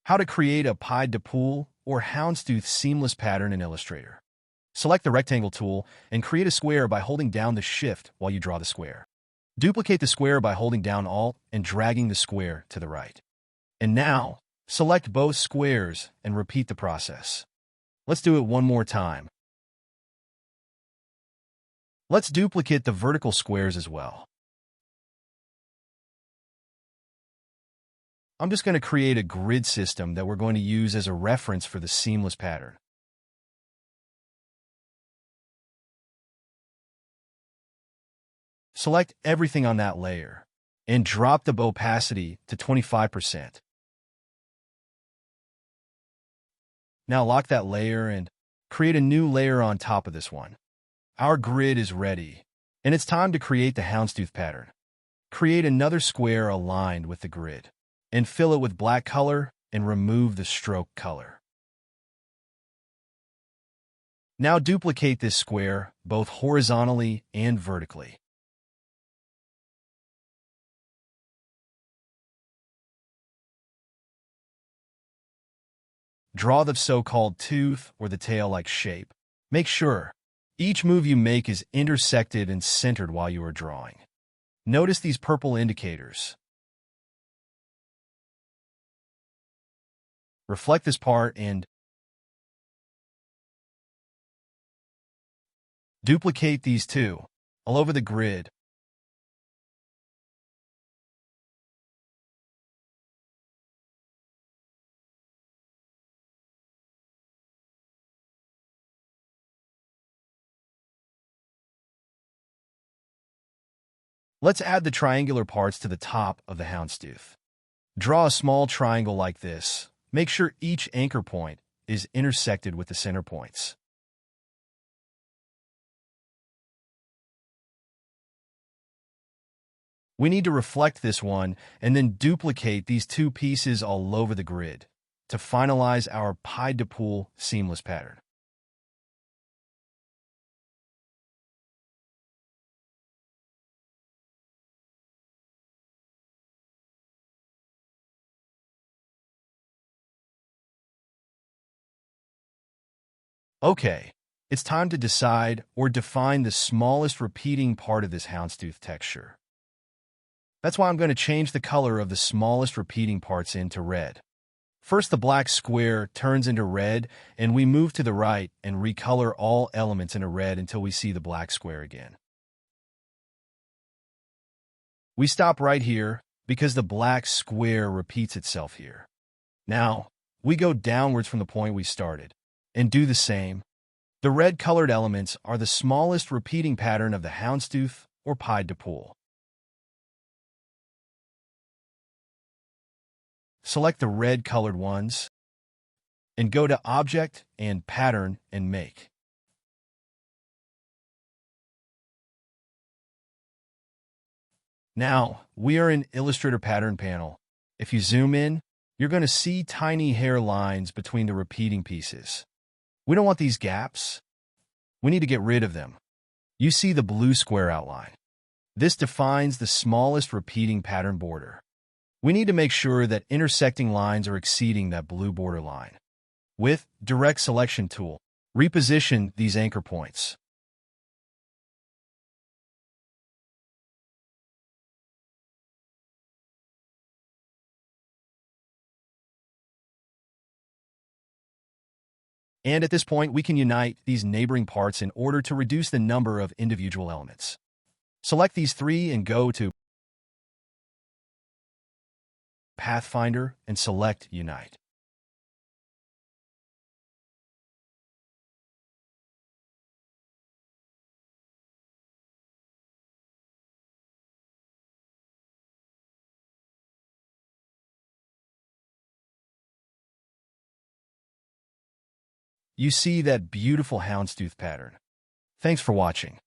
How to create a Pied-de-poule or Houndstooth seamless pattern in Illustrator. Select the Rectangle tool and create a square by holding down the Shift while you draw the square. Duplicate the square by holding down Alt and dragging the square to the right. And now, select both squares and repeat the process. Let's do it one more time. Let's duplicate the vertical squares as well. I'm just going to create a grid system that we're going to use as a reference for the seamless pattern. Select everything on that layer and drop the opacity to 25%. Now lock that layer and create a new layer on top of this one. Our grid is ready, and it's time to create the Houndstooth pattern. Create another square aligned with the grid, and fill it with black color and remove the stroke color. Now duplicate this square both horizontally and vertically. Draw the so-called tooth or the tail-like shape. Make sure each move you make is intersected and centered while you are drawing. Notice these purple indicators. Reflect this part and duplicate these two all over the grid. Let's add the triangular parts to the top of the Houndstooth. Draw a small triangle like this. Make sure each anchor point is intersected with the center points. We need to reflect this one and then duplicate these two pieces all over the grid to finalize our Pied-de-poule seamless pattern. Okay, it's time to decide or define the smallest repeating part of this Houndstooth texture. That's why I'm going to change the color of the smallest repeating parts into red. First, the black square turns into red, and we move to the right and recolor all elements into red until we see the black square again. We stop right here because the black square repeats itself here. Now, we go downwards from the point we started and do the same. The red-colored elements are the smallest repeating pattern of the Houndstooth or Pied-de-poule. Select the red-colored ones and go to Object and Pattern and Make. Now, we are in Illustrator Pattern panel. If you zoom in, you're going to see tiny hair lines between the repeating pieces. We don't want these gaps. We need to get rid of them. You see the blue square outline. This defines the smallest repeating pattern border. We need to make sure that intersecting lines are exceeding that blue border line. With Direct Selection tool, reposition these anchor points. And at this point, we can unite these neighboring parts in order to reduce the number of individual elements. Select these three and go to Pathfinder and select Unite. You see that beautiful Houndstooth pattern. Thanks for watching.